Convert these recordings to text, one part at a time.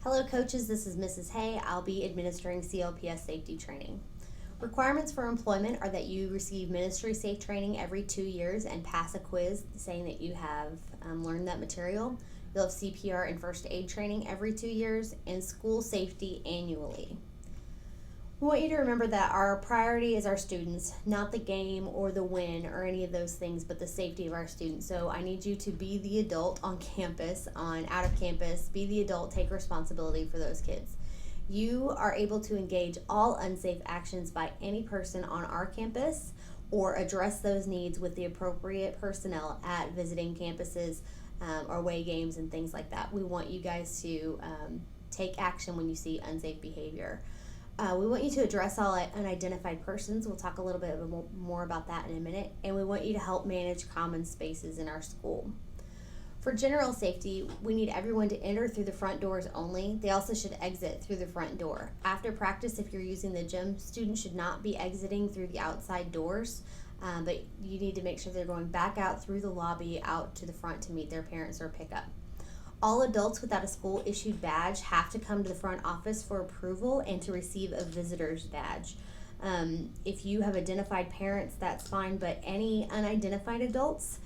Hello coaches, this is Mrs. Hay. I'll be administering CLPS safety training. Requirements for employment are that you receive ministry safe training every 2 years and pass a quiz saying that you have learned that material. You'll have CPR and first aid training every 2 years and school safety annually. We want you to remember that our priority is our students, not the game or the win or any of those things, but the safety of our students. So I need you to be the adult on campus, out of campus, be the adult, take responsibility for those kids. You are able to engage all unsafe actions by any person on our campus or address those needs with the appropriate personnel at visiting campuses or away games and things like that. We want you guys to take action when you see unsafe behavior. We want you to address all unidentified persons. We'll talk a little bit more about that in a minute. And we want you to help manage common spaces in our school. For general safety, we need everyone to enter through the front doors only. They also should exit through the front door. After practice, if you're using the gym, students should not be exiting through the outside doors, but you need to make sure they're going back out through the lobby out to the front to meet their parents or pick up. All adults without a school-issued badge have to come to the front office for approval and to receive a visitor's badge. If you have identified parents, that's fine, but any unidentified adults,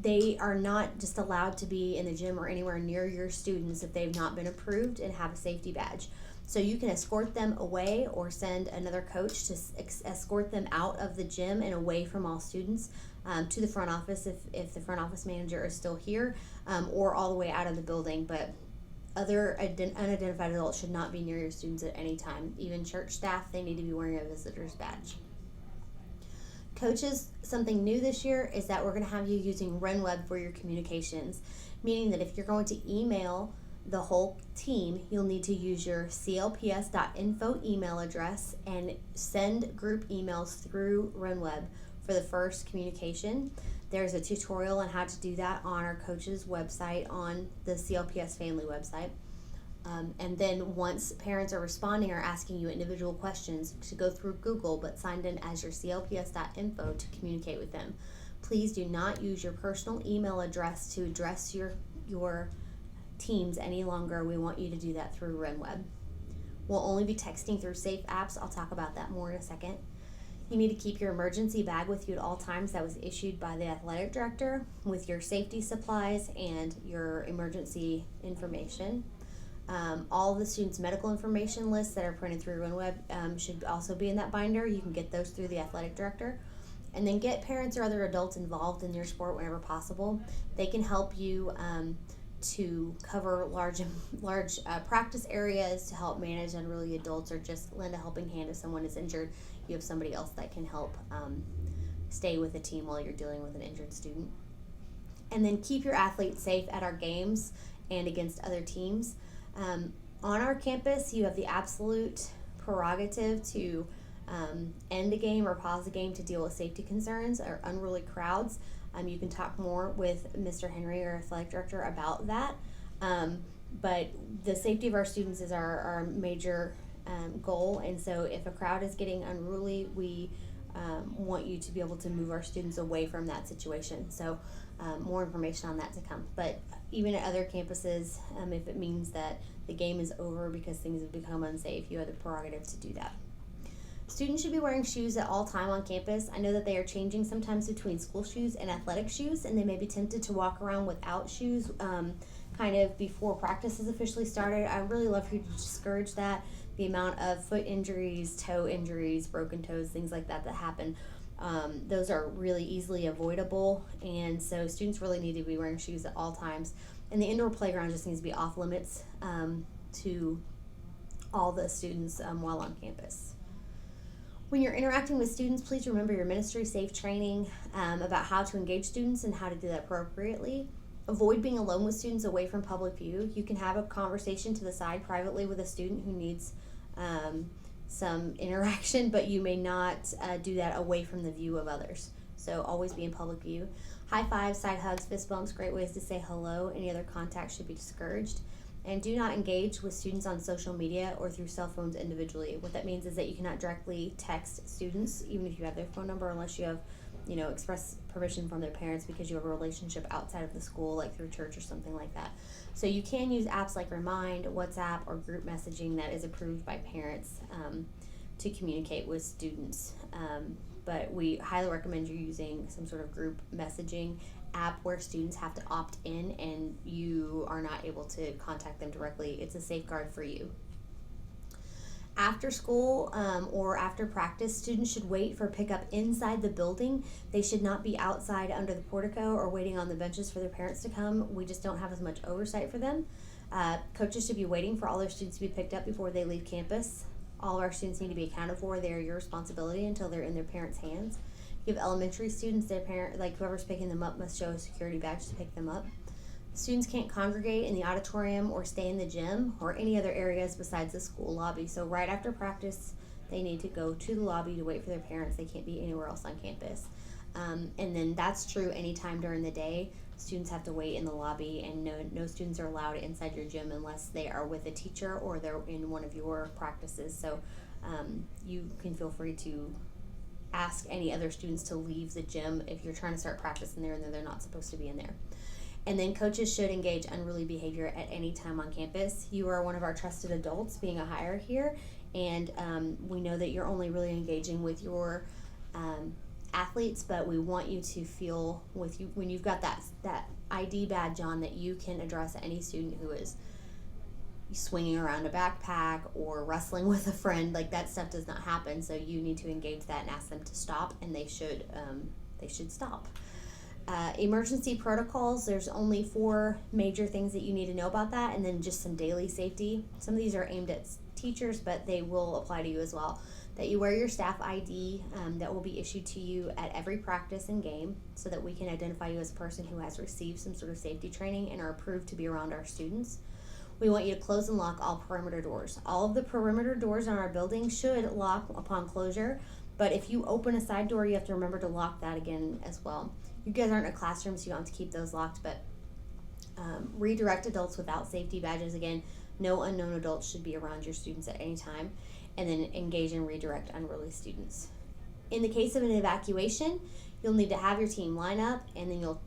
they are not just allowed to be in the gym or anywhere near your students if they've not been approved and have a safety badge. So you can escort them away or send another coach to escort them out of the gym and away from all students to the front office if the front office manager is still here, or all the way out of the building. But other unidentified adults should not be near your students at any time. Even church staff, they need to be wearing a visitor's badge. Coaches, something new this year is that we're going to have you using RenWeb for your communications, meaning that if you're going to email the whole team, you'll need to use your clps.info email address and send group emails through RenWeb for the first communication. There's a tutorial on how to do that on our coach's website, on the CLPS family website. And then once parents are responding or asking you individual questions, to go through Google but signed in as your clps.info to communicate with them. Please do not use your personal email address to address your teams any longer. We want you to do that through RenWeb. We'll only be texting through safe apps. I'll talk about that more in a second. You need to keep your emergency bag with you at all times. That was issued by the athletic director with your safety supplies and your emergency information. All of the students' medical information lists that are printed through RenWeb should also be in that binder. You can get those through the athletic director. And then get parents or other adults involved in your sport whenever possible. They can help you to cover large practice areas, to help manage unruly adults, or just lend a helping hand if someone is injured. You have somebody else that can help stay with the team while you're dealing with an injured student. And then keep your athletes safe at our games and against other teams. On our campus, you have the absolute prerogative to end a game or pause a game to deal with safety concerns or unruly crowds. You can talk more with Mr. Henry, our athletic director, about that. But the safety of our students is our major goal, and so if a crowd is getting unruly, we want you to be able to move our students away from that situation. So more information on that to come. But even at other campuses, if it means that the game is over because things have become unsafe, you have the prerogative to do that. Students should be wearing shoes at all time on campus. I know that they are changing sometimes between school shoes and athletic shoes, and they may be tempted to walk around without shoes kind of before practice has officially started. I really love for you to discourage that. The amount of foot injuries, toe injuries, broken toes, things like that happen, those are really easily avoidable, and so students really need to be wearing shoes at all times. And the indoor playground just needs to be off limits to all the students while on campus. When you're interacting with students, please remember your ministry safe training about how to engage students and how to do that appropriately. Avoid being alone with students away from public view. You can have a conversation to the side privately with a student who needs some interaction, but you may not do that away from the view of others. So always be in public view. High fives, side hugs, fist bumps, great ways to say hello. Any other contact should be discouraged. And do not engage with students on social media or through cell phones individually. What that means is that you cannot directly text students, even if you have their phone number, unless you have express permission from their parents because you have a relationship outside of the school, like through church or something like that. So you can use apps like Remind, WhatsApp, or group messaging that is approved by parents to communicate with students. But we highly recommend you using some sort of group messaging app where students have to opt in and you are not able to contact them directly. It's a safeguard for you. After school or after practice, students should wait for pickup inside the building. They should not be outside under the portico or waiting on the benches for their parents to come. We just don't have as much oversight for them. Coaches should be waiting for all their students to be picked up before they leave campus. All of our students need to be accounted for. They are your responsibility until they're in their parents' hands. You have elementary students, their parent, like whoever's picking them up must show a security badge to pick them up. Students can't congregate in the auditorium or stay in the gym or any other areas besides the school lobby. So right after practice, they need to go to the lobby to wait for their parents. They can't be anywhere else on campus. And then that's true anytime during the day. Students have to wait in the lobby, and no students are allowed inside your gym unless they are with a teacher or they're in one of your practices. So you can feel free to ask any other students to leave the gym if you're trying to start practice in there and they're not supposed to be in there. And then coaches should engage unruly behavior at any time on campus. You are one of our trusted adults being a hire here, and we know that you're only really engaging with your athletes, but we want you to feel with you when you've got that ID badge on that you can address any student who is swinging around a backpack or wrestling with a friend. Like, that stuff does not happen, so you need to engage that and ask them to stop, and they should stop. Emergency protocols, there's only 4 major things that you need to know about that, and then just some daily safety. Some of these are aimed at teachers, but they will apply to you as well. That you wear your staff ID that will be issued to you at every practice and game so that we can identify you as a person who has received some sort of safety training and are approved to be around our students. We want you to close and lock all perimeter doors. All of the perimeter doors in our building should lock upon closure, but if you open a side door, you have to remember to lock that again as well. You guys aren't in a classroom, so you don't have to keep those locked, but redirect adults without safety badges. Again, no unknown adults should be around your students at any time. And then engage and redirect unruly students. In the case of an evacuation, you'll need to have your team line up, and then you'll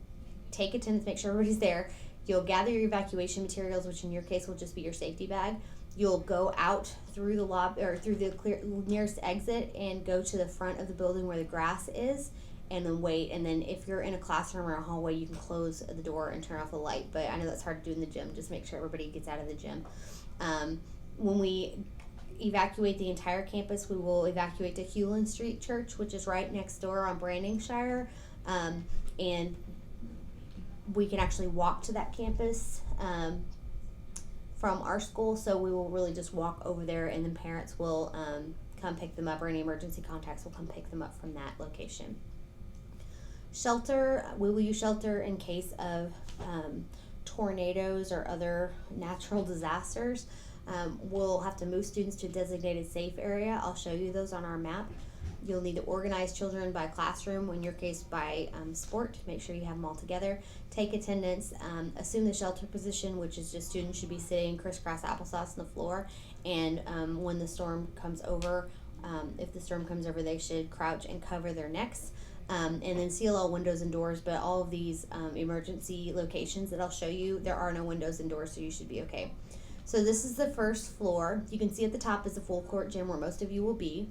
take attendance, make sure everybody's there. You'll gather your evacuation materials, which in your case will just be your safety bag. You'll go out through the lobby or through the nearest exit and go to the front of the building where the grass is, and then wait. And then if you're in a classroom or a hallway, you can close the door and turn off the light. But I know that's hard to do in the gym. Just make sure everybody gets out of the gym. When we evacuate the entire campus, we will evacuate to Hewland Street Church, which is right next door on Brandingshire, and we can actually walk to that campus from our school, so we will really just walk over there, and then parents will come pick them up, or any emergency contacts will come pick them up from that location. Shelter, we will use shelter in case of tornadoes or other natural disasters. We'll have to move students to a designated safe area. I'll show you those on our map. You'll need to organize children by classroom, in your case by sport. Make sure you have them all together. Take attendance. Assume the shelter position, which is just students should be sitting crisscross applesauce on the floor. And when the storm comes over, if the storm comes over, they should crouch and cover their necks. And then seal all windows and doors. But all of these emergency locations that I'll show you, there are no windows and doors, so you should be okay. So this is the first floor. You can see at the top is the full court gym where most of you will be.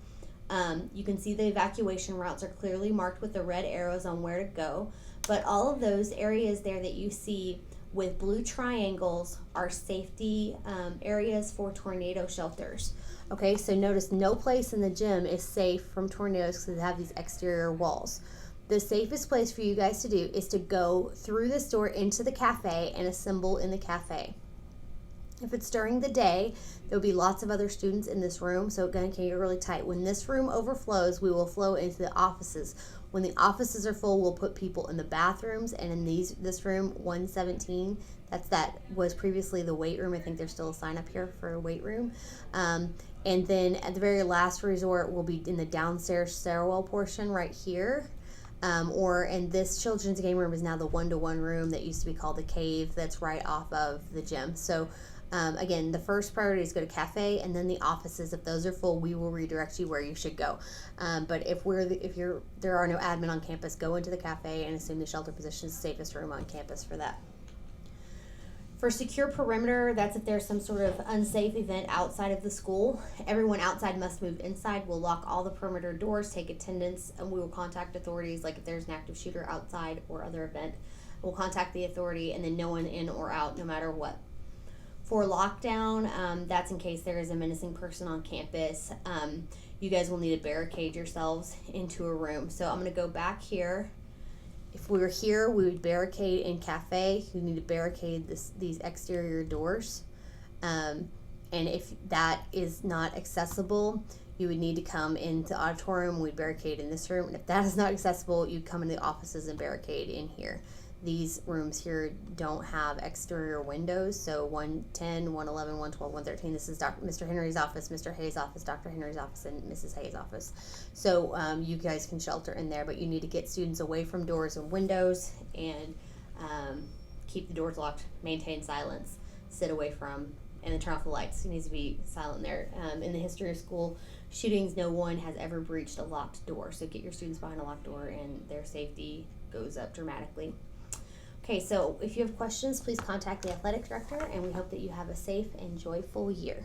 You can see the evacuation routes are clearly marked with the red arrows on where to go. But all of those areas there that you see with blue triangles are safety areas for tornado shelters. Okay, so notice no place in the gym is safe from tornadoes because they have these exterior walls. The safest place for you guys to do is to go through this door into the cafe and assemble in the cafe. If it's during the day, there'll be lots of other students in this room, so it's going to get really tight. When this room overflows, we will flow into the offices. When the offices are full, we'll put people in the bathrooms, and in this room, 117, that was previously the weight room. I think there's still a sign up here for a weight room. And then at the very last resort, we'll be in the downstairs stairwell portion right here. And this children's game room is now the 1-to-1 room that used to be called the cave that's right off of the gym. So Again, the first priority is go to cafe, and then the offices. If those are full, we will redirect you where you should go. But if there are no admin on campus, go into the cafe and assume the shelter position is the safest room on campus for that. For secure perimeter, that's if there's some sort of unsafe event outside of the school. Everyone outside must move inside. We'll lock all the perimeter doors, take attendance, and we will contact authorities. Like if there's an active shooter outside or other event, we'll contact the authority, and then no one in or out, no matter what. For lockdown, that's in case there is a menacing person on campus. You guys will need to barricade yourselves into a room. So I'm going to go back here. If we were here, we would barricade in cafe. You need to barricade these exterior doors. And if that is not accessible, you would need to come into the auditorium. We'd barricade in this room. And if that is not accessible, you come into the offices and barricade in here. These rooms here don't have exterior windows, so 110, 111, 112, 113, this is Mr. Henry's office, Mr. Hayes' office, Dr. Henry's office, and Mrs. Hayes' office. So you guys can shelter in there, but you need to get students away from doors and windows, and keep the doors locked, maintain silence, sit away from, and then turn off the lights. It needs to be silent there. In the history of school shootings, no one has ever breached a locked door, so get your students behind a locked door, and their safety goes up dramatically. Okay, so if you have questions, please contact the athletic director, and we hope that you have a safe and joyful year.